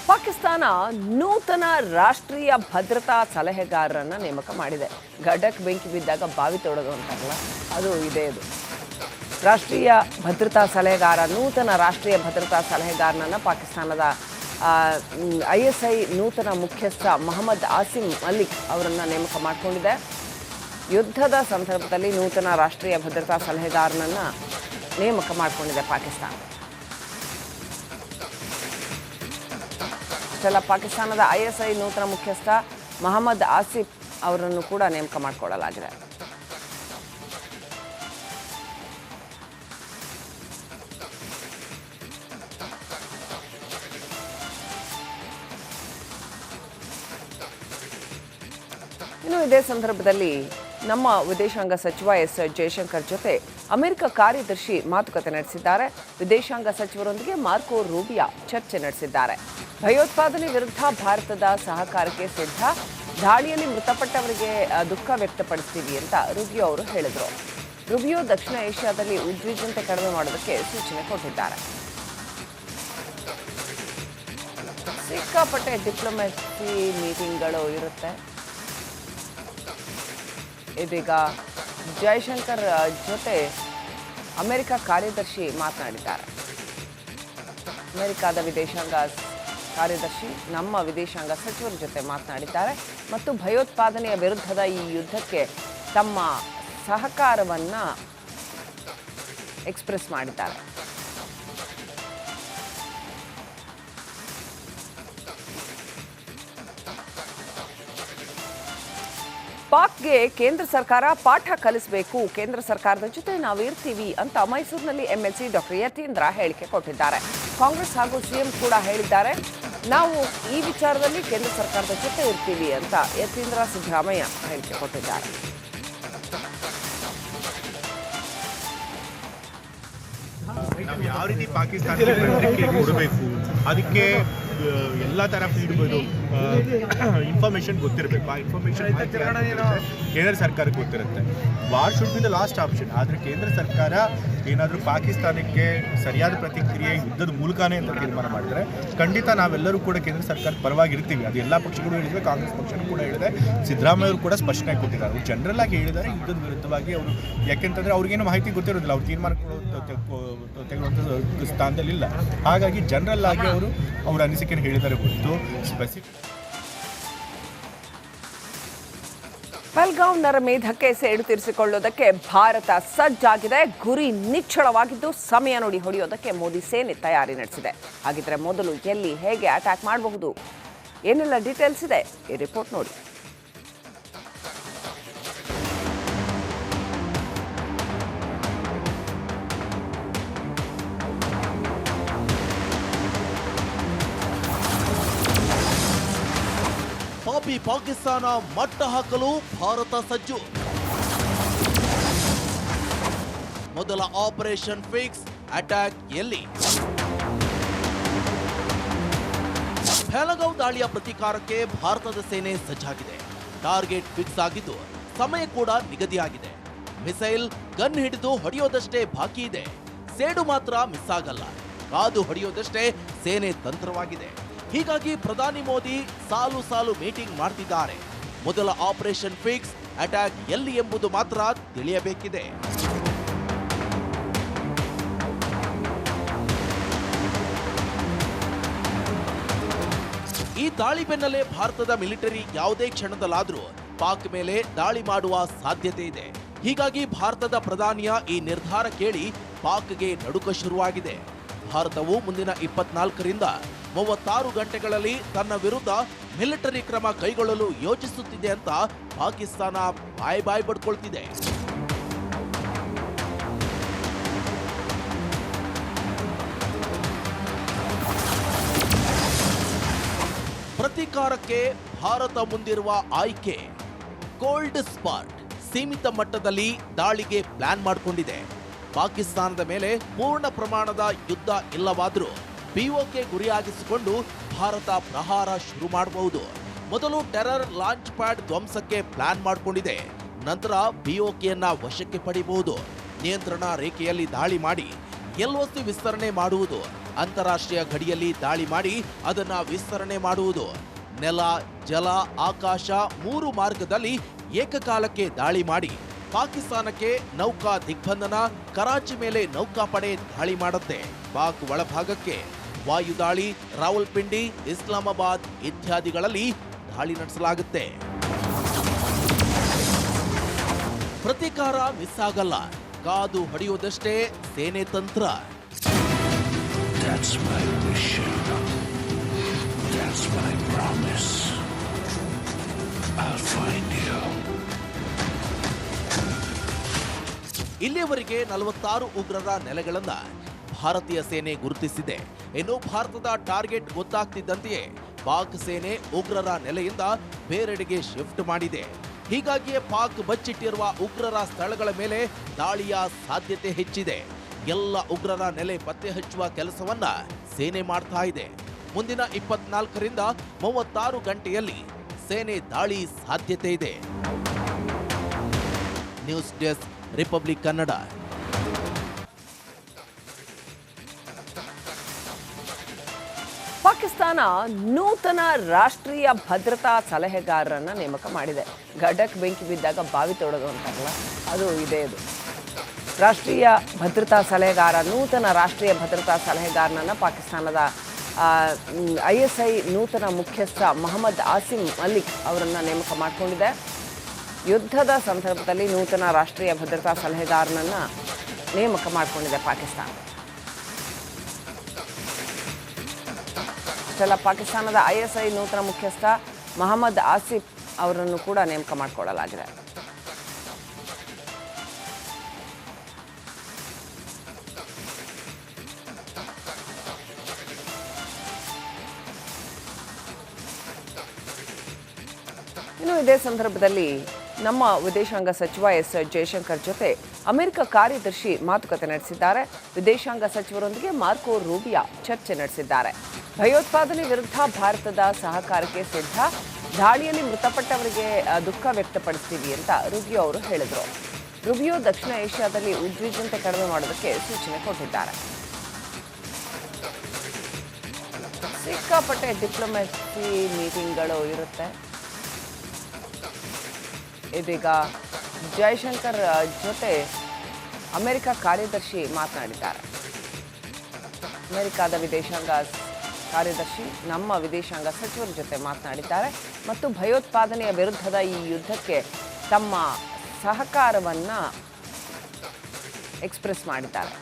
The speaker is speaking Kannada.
ಪಾಕಿಸ್ತಾನ ನೂತನ ರಾಷ್ಟ್ರೀಯ ಭದ್ರತಾ ಸಲಹೆಗಾರರನ್ನು ನೇಮಕ ಮಾಡಿದೆ. ಗಡ್ಡಕ್ಕೆ ಬೆಂಕಿ ಬಿದ್ದಾಗ ಬಾವಿ ತೋಡೋದು ಅಂತಾರಲ್ಲ, ಅದು ಇದೇ ಇದು. ರಾಷ್ಟ್ರೀಯ ಭದ್ರತಾ ಸಲಹೆಗಾರ, ನೂತನ ರಾಷ್ಟ್ರೀಯ ಭದ್ರತಾ ಸಲಹೆಗಾರನನ್ನು ಪಾಕಿಸ್ತಾನದ ISI ನೂತನ ಮುಖ್ಯಸ್ಥ ಮೊಹಮ್ಮದ್ ಆಸಿಮ್ ಮಲಿಕ್ ಅವರನ್ನು ನೇಮಕ ಮಾಡಿಕೊಂಡಿದೆ. ಯುದ್ಧದ ಸಂದರ್ಭದಲ್ಲಿ ನೂತನ ರಾಷ್ಟ್ರೀಯ ಭದ್ರತಾ ಸಲಹೆಗಾರನನ್ನು ನೇಮಕ ಮಾಡಿಕೊಂಡಿದೆ ಪಾಕಿಸ್ತಾನ. ಪಾಕಿಸ್ತಾನದ ISI ನೂತನ ಮುಖ್ಯಸ್ಥ ಮೊಹಮ್ಮದ್ ಆಸಿಫ್ ಅವರನ್ನು ಕೂಡ ನೇಮಕ ಮಾಡಿಕೊಳ್ಳಲಾಗಿದೆ. ಇನ್ನು ಇದೇ ಸಂದರ್ಭದಲ್ಲಿ ನಮ್ಮ ವಿದೇಶಾಂಗ ಸಚಿವ S ಜಯಶಂಕರ್ ಜೊತೆ ಅಮೆರಿಕ ಕಾರ್ಯದರ್ಶಿ ಮಾತುಕತೆ ನಡೆಸಿದ್ದಾರೆ. ವಿದೇಶಾಂಗ ಸಚಿವರೊಂದಿಗೆ ಮಾರ್ಕೋ ರೂಬಿಯೋ ಚರ್ಚೆ ನಡೆಸಿದ್ದಾರೆ. ಭಯೋತ್ಪಾದನೆ ವಿರುದ್ಧ ಭಾರತದ ಸಹಕಾರಕ್ಕೆ ಸಿದ್ಧ, ದಾಳಿಯಲ್ಲಿ ಮೃತಪಟ್ಟವರಿಗೆ ದುಃಖ ವ್ಯಕ್ತಪಡಿಸ್ತೀವಿ ಅಂತ ರೂಬಿಯೋ ಅವರು ಹೇಳಿದರು. ರೂಬಿಯೋ ದಕ್ಷಿಣ ಏಷ್ಯಾದಲ್ಲಿ ಉದ್ವಿಗ್ನತೆ ಕಡಿಮೆ ಮಾಡೋದಕ್ಕೆ ಸೂಚನೆ ಕೊಟ್ಟಿದ್ದಾರೆ. ಸಿಕ್ಕಾಪಟ್ಟೆ ಡಿಪ್ಲೊಮೆಸಿ ಮೀಟಿಂಗ್ಗಳು ಇರುತ್ತೆ. ಇದೀಗ ಜಯಶಂಕರ್ ಜೊತೆ ಅಮೆರಿಕ ಕಾರ್ಯದರ್ಶಿ ಮಾತನಾಡಿದ್ದಾರೆ. ಅಮೆರಿಕದ ವಿದೇಶಾಂಗ ಕಾರ್ಯದರ್ಶಿ ನಮ್ಮ ವಿದೇಶಾಂಗ ಸಚಿವರ ಜೊತೆ ಮಾತನಾಡಿದ್ದಾರೆ ಮತ್ತು ಭಯೋತ್ಪಾದನೆಯ ವಿರುದ್ಧದ ಈ ಯುದ್ಧಕ್ಕೆ ತಮ್ಮ ಸಹಕಾರವನ್ನು ಎಕ್ಸ್ಪ್ರೆಸ್ ಮಾಡಿದ್ದಾರೆ. ಪಾಕ್ಗೆ ಕೇಂದ್ರ ಸರ್ಕಾರ ಪಾಠ ಕಲಿಸಬೇಕು, ಕೇಂದ್ರ ಸರ್ಕಾರದ ಜೊತೆ ನಾವು ಇರ್ತೀವಿ ಅಂತ ಮೈಸೂರಿನಲ್ಲಿ MLC ಡಾಕ್ಟರ್ ಯತೀಂದ್ರ ಹೇಳಿಕೆ ಕೊಟ್ಟಿದ್ದಾರೆ. ಕಾಂಗ್ರೆಸ್ ಹಾಗೂ CM ಕೂಡ ಹೇಳಿದ್ದಾರೆ, ನಾವು ಈ ವಿಚಾರದಲ್ಲಿ ಕೇಂದ್ರ ಸರ್ಕಾರದ ಜೊತೆ ಇರ್ತೀವಿ ಅಂತ ಯತೀಂದ್ರ ಸಿದ್ದರಾಮಯ್ಯ ಹೇಳಿಕೆ ಕೊಟ್ಟಿದ್ದಾರೆ. ನಾವು ಯಾವ ರೀತಿ ಪಾಕಿಸ್ತಾನಕ್ಕೆ ಕೊಡಬೇಕು, ಅದಕ್ಕೆ ಎಲ್ಲ ಥರ ಇನ್ಫಾರ್ಮೇಷನ್ ಗೊತ್ತಿರಬೇಕು. ಆ ಇನ್ಫಾರ್ಮೇಷನ್ ಕೇಂದ್ರ ಸರ್ಕಾರಕ್ಕೆ ಗೊತ್ತಿರುತ್ತೆ. War should be the last option. ಆದರೆ ಕೇಂದ್ರ ಸರ್ಕಾರ ಏನಾದರೂ ಪಾಕಿಸ್ತಾನಕ್ಕೆ ಸರಿಯಾದ ಪ್ರತಿಕ್ರಿಯೆ ಯುದ್ಧದ ಮೂಲಕನೇ ಅಂತ ತೀರ್ಮಾನ ಮಾಡಿದ್ರೆ ಖಂಡಿತ ನಾವೆಲ್ಲರೂ ಕೂಡ ಕೇಂದ್ರ ಸರ್ಕಾರದ ಪರವಾಗಿರ್ತೀವಿ. ಅದು ಎಲ್ಲ ಪಕ್ಷಗಳು ಹೇಳಿದರೆ, ಕಾಂಗ್ರೆಸ್ ಪಕ್ಷನೂ ಕೂಡ ಹೇಳಿದೆ, ಸಿದ್ದರಾಮಯ್ಯ ಅವರು ಕೂಡ ಸ್ಪಷ್ಟನೆ ಕೊಟ್ಟಿದ್ದಾರೆ. ಅವರು ಜನರಲ್ ಆಗಿ ಹೇಳಿದ್ದಾರೆ ಯುದ್ಧದ ವಿರುದ್ಧವಾಗಿ ಅವರು, ಯಾಕೆಂತಂದರೆ ಅವ್ರಿಗೇನು ಮಾಹಿತಿ ಗೊತ್ತಿರೋದಿಲ್ಲ, ಅವ್ರು ತೀರ್ಮಾನ ತೆಗೆದುವಂಥ ಸ್ಥಾನದಲ್ಲಿಲ್ಲ. ಹಾಗಾಗಿ ಜನರಲ್ ಆಗಿ ಅವರು ಅವರ ಅನಿಸಿಕೆಯನ್ನು ಹೇಳಿದ್ದಾರೆ ಹೊರತು ಸ್ಪೆಸಿಫಿಕ್. ಪಹಲ್ಗಾಮ್ ನರಮೇಧಕ್ಕೆ ಸೇಡು ತೀರಿಸಿಕೊಳ್ಳುವುದಕ್ಕೆ ಭಾರತ ಸಜ್ಜಾಗಿದೆ. ಗುರಿ ನಿಚ್ಚಳವಾಗಿದ್ದು ಸಮಯ ನೋಡಿ ಹೊಡೆಯೋದಕ್ಕೆ ಮೋದಿ ಸೇನೆ ತಯಾರಿ ನಡೆಸಿದೆ. ಹಾಗಿದ್ರೆ ಮೊದಲು ಎಲ್ಲಿ ಹೇಗೆ ಅಟ್ಯಾಕ್ ಮಾಡಬಹುದು, ಏನೆಲ್ಲ ಡೀಟೇಲ್ಸ್ ಇದೆ ಈ ರಿಪೋರ್ಟ್ ನೋಡಿ. ಪಾಕಿಸ್ತಾನ ಮಟ್ಟ ಹಾಕಲು ಭಾರತ ಸಜ್ಜು. ಮೊದಲ ಆಪರೇಷನ್ ಫಿಕ್ಸ್, ಅಟ್ಯಾಕ್ ಎಲ್ಲಿ? ಪಹಲ್ಗಾಮ್ ದಾಳಿಯ ಪ್ರತೀಕಾರಕ್ಕೆ ಭಾರತದ ಸೇನೆ ಸಜ್ಜಾಗಿದೆ. ಟಾರ್ಗೆಟ್ ಫಿಕ್ಸ್ ಆಗಿದ್ದು ಸಮಯ ಕೂಡ ನಿಗದಿಯಾಗಿದೆ. ಮಿಸೈಲ್ ಗನ್ ಹಿಡಿದು ಹೊಡೆಯೋದಷ್ಟೇ ಬಾಕಿ ಇದೆ. ಸೇಡು ಮಾತ್ರ ಮಿಸ್ ಆಗಲ್ಲ, ಕಾದು ಹೊಡೆಯೋದಷ್ಟೇ ಸೇನೆ ತಂತ್ರವಾಗಿದೆ. ಹೀಗಾಗಿ ಪ್ರಧಾನಿ ಮೋದಿ ಸಾಲು ಸಾಲು ಮೀಟಿಂಗ್ ಮಾಡ್ತಿದ್ದಾರೆ. ಮೊದಲ ಆಪರೇಷನ್ ಫಿಕ್ಸ್, ಅಟ್ಯಾಕ್ ಎಲ್ಲಿ ಎಂಬುದು ಮಾತ್ರ ತಿಳಿಯಬೇಕಿದೆ. ಈ ದಾಳಿ ಬೆನ್ನಲ್ಲೇ ಭಾರತದ ಮಿಲಿಟರಿ ಯಾವುದೇ ಕ್ಷಣದಲ್ಲಾದರೂ ಪಾಕ್ ಮೇಲೆ ದಾಳಿ ಮಾಡುವ ಸಾಧ್ಯತೆ ಇದೆ. ಹೀಗಾಗಿ ಭಾರತದ ಪ್ರಧಾನಿಯ ಈ ನಿರ್ಧಾರ ಕೇಳಿ ಪಾಕ್ಗೆ ನಡುಕ ಶುರುವಾಗಿದೆ. ಭಾರತವು ಮುಂದಿನ 24ರಿಂದ 36 ಗಂಟೆಗಳಲ್ಲಿ ತನ್ನ ವಿರುದ್ಧ ಮಿಲಿಟರಿ ಕ್ರಮ ಕೈಗೊಳ್ಳಲು ಯೋಚಿಸುತ್ತಿದೆ ಅಂತ ಪಾಕಿಸ್ತಾನ ಬಾಯ್ ಬಡ್ಕೊಳ್ತಿದೆ. ಪ್ರತೀಕಾರಕ್ಕೆ ಭಾರತ ಮುಂದಿರುವ ಆಯ್ಕೆ ಕೋಲ್ಡ್ ಸ್ಪಾಟ್. ಸೀಮಿತ ಮಟ್ಟದಲ್ಲಿ ದಾಳಿಗೆ ಪ್ಲಾನ್ ಮಾಡಿಕೊಂಡಿದೆ. ಪಾಕಿಸ್ತಾನದ ಮೇಲೆ ಪೂರ್ಣ ಪ್ರಮಾಣದ ಯುದ್ಧ ಇಲ್ಲವಾದರೂ POK ಗುರಿಯಾಗಿಸಿಕೊಂಡು ಭಾರತ ಪ್ರಹಾರ ಶುರು ಮಾಡಬಹುದು. ಮೊದಲು ಟೆರರ್ ಲಾಂಚ್ ಪ್ಯಾಡ್ ಧ್ವಂಸಕ್ಕೆ ಪ್ಲಾನ್ ಮಾಡಿಕೊಂಡಿದೆ. ನಂತರ POKಯನ್ನ ವಶಕ್ಕೆ ಪಡೆಯಬಹುದು. ನಿಯಂತ್ರಣ ರೇಖೆಯಲ್ಲಿ ದಾಳಿ ಮಾಡಿ LOC ವಿಸ್ತರಣೆ ಮಾಡುವುದು, ಅಂತಾರಾಷ್ಟ್ರೀಯ ಗಡಿಯಲ್ಲಿ ದಾಳಿ ಮಾಡಿ ಅದನ್ನ ವಿಸ್ತರಣೆ ಮಾಡುವುದು. ನೆಲ, ಜಲ, ಆಕಾಶ 3 ಮಾರ್ಗದಲ್ಲಿ ಏಕಕಾಲಕ್ಕೆ ದಾಳಿ ಮಾಡಿ ಪಾಕಿಸ್ತಾನಕ್ಕೆ ನೌಕಾ ದಿಗ್ಬಂಧನ, ಕರಾಚಿ ಮೇಲೆ ನೌಕಾಪಡೆ ದಾಳಿ ಮಾಡುತ್ತೆ. ಪಾಕ್ ಒಳಭಾಗಕ್ಕೆ ವಾಯುದಾಳಿ, ರಾವಲ್ಪಿಂಡಿ, ಇಸ್ಲಾಮಾಬಾದ್ ಇತ್ಯಾದಿಗಳಲ್ಲಿ ದಾಳಿ ನಡೆಸಲಾಗುತ್ತೆ. ಪ್ರತೀಕಾರ ಮಿಸ್ ಆಗಲ್ಲ, ಕಾದು ಹೊಡೆಯುವುದಷ್ಟೇ ಸೇನೆ ತಂತ್ರ. That's my mission. That's my promise. I'll find you. ಇಲ್ಲಿಯವರೆಗೆ 46 ಉಗ್ರರ ನೆಲೆಗಳನ್ನ ಭಾರತೀಯ ಸೇನೆ ಗುರುತಿಸಿದೆ. ಇನ್ನು ಭಾರತದ ಟಾರ್ಗೆಟ್ ಗೊತ್ತಾಗ್ತಿದ್ದಂತೆಯೇ ಪಾಕ್ ಸೇನೆ ಉಗ್ರರ ನೆಲೆಯಿಂದ ಬೇರೆಡೆಗೆ ಶಿಫ್ಟ್ ಮಾಡಿದೆ. ಹೀಗಾಗಿಯೇ ಪಾಕ್ ಬಚ್ಚಿಟ್ಟಿರುವ ಉಗ್ರರ ಸ್ಥಳಗಳ ಮೇಲೆ ದಾಳಿಯ ಸಾಧ್ಯತೆ ಹೆಚ್ಚಿದೆ. ಎಲ್ಲ ಉಗ್ರರ ನೆಲೆ ಪತ್ತೆ ಹಚ್ಚುವ ಕೆಲಸವನ್ನ ಸೇನೆ ಮಾಡ್ತಾ ಇದೆ. ಮುಂದಿನ 24ರಿಂದ 36 ಗಂಟೆಯಲ್ಲಿ ಸೇನೆ ದಾಳಿ ಸಾಧ್ಯತೆ ಇದೆ. News desk, republic Kannada. Pakistan ನೂತನ ರಾಷ್ಟ್ರೀಯ ಭದ್ರತಾ ಸಲಹೆಗಾರರನ್ನ ನೇಮಕ ಮಾಡಿದೆ. ಗಡಕ್ ಬೆಂಕಿ ಬಿದ್ದಾಗ ಬಾವಿ ತೋಡೋದು ಅಂತಾರಲ್ಲ, ಅದು ಇದೇ ಇದು. ರಾಷ್ಟ್ರೀಯ ಭದ್ರತಾ ಸಲಹೆಗಾರ, ನೂತನ ರಾಷ್ಟ್ರೀಯ ಭದ್ರತಾ ಸಲಹೆಗಾರನನ್ನು ಪಾಕಿಸ್ತಾನದ ISI ನೂತನ ಮುಖ್ಯಸ್ಥ ಮೊಹಮ್ಮದ್ ಆಸಿಮ್ ಮಲಿಕ್ ಅವರನ್ನು ನೇಮಕ ಮಾಡಿಕೊಂಡಿದೆ. ಯುದ್ಧದ ಸಂದರ್ಭದಲ್ಲಿ ನೂತನ ರಾಷ್ಟ್ರೀಯ ಭದ್ರತಾ ಸಲಹೆಗಾರನನ್ನು ನೇಮಕ ಮಾಡಿಕೊಂಡಿದೆ ಪಾಕಿಸ್ತಾನ. ಇಷ್ಟೆಲ್ಲ ಪಾಕಿಸ್ತಾನದ ISI ನೂತನ ಮುಖ್ಯಸ್ಥ ಮೊಹಮ್ಮದ್ ಆಸಿಫ್ ಅವರನ್ನು ಕೂಡ ನೇಮಕ ಮಾಡಿಕೊಳ್ಳಲಾಗಿದೆ. ಇನ್ನು ಇದೇ ಸಂದರ್ಭದಲ್ಲಿ ನಮ್ಮ ವಿದೇಶಾಂಗ ಸಚಿವ ಎಸ್ ಜಯಶಂಕರ್ ಜೊತೆ ಅಮೆರಿಕ ಕಾರ್ಯದರ್ಶಿ ಮಾತುಕತೆ ನಡೆಸಿದ್ದಾರೆ. ವಿದೇಶಾಂಗ ಸಚಿವರೊಂದಿಗೆ ಮಾರ್ಕೋ ರೂಬಿಯಾ ಚರ್ಚೆ ನಡೆಸಿದ್ದಾರೆ. ಭಯೋತ್ಪಾದನೆ ವಿರುದ್ಧ ಭಾರತದ ಸಹಕಾರಕ್ಕೆ ಸಿದ್ಧ, ದಾಳಿಯಲ್ಲಿ ಮೃತಪಟ್ಟವರಿಗೆ ದುಃಖ ವ್ಯಕ್ತಪಡಿಸ್ತೀವಿ ಅಂತ ರೂಬಿಯೋ ಅವರು ಹೇಳಿದರು. ರೂಬಿಯೋ ದಕ್ಷಿಣ ಏಷ್ಯಾದಲ್ಲಿ ಉದ್ವಿಗ್ನತೆ ಕಡಿಮೆ ಮಾಡೋದಕ್ಕೆ ಸೂಚನೆ ಕೊಟ್ಟಿದ್ದಾರೆ. ಸಿಕ್ಕಾಪಟ್ಟೆ ಡಿಪ್ಲೊಮೆಸಿ ಮೀಟಿಂಗ್ಗಳು ಇರುತ್ತೆ. ಇದೀಗ ಜಯಶಂಕರ್ ಜೊತೆ ಅಮೆರಿಕ ಕಾರ್ಯದರ್ಶಿ ಮಾತನಾಡಿದ್ದಾರೆ. ಅಮೆರಿಕದ ವಿದೇಶಾಂಗ ಕಾರ್ಯದರ್ಶಿ ನಮ್ಮ ವಿದೇಶಾಂಗ ಸಚಿವರ ಜೊತೆ ಮಾತನಾಡಿದ್ದಾರೆ ಮತ್ತು ಭಯೋತ್ಪಾದನೆಯ ವಿರುದ್ಧದ ಈ ಯುದ್ಧಕ್ಕೆ ತಮ್ಮ ಸಹಕಾರವನ್ನು ಎಕ್ಸ್ಪ್ರೆಸ್ ಮಾಡಿದ್ದಾರೆ.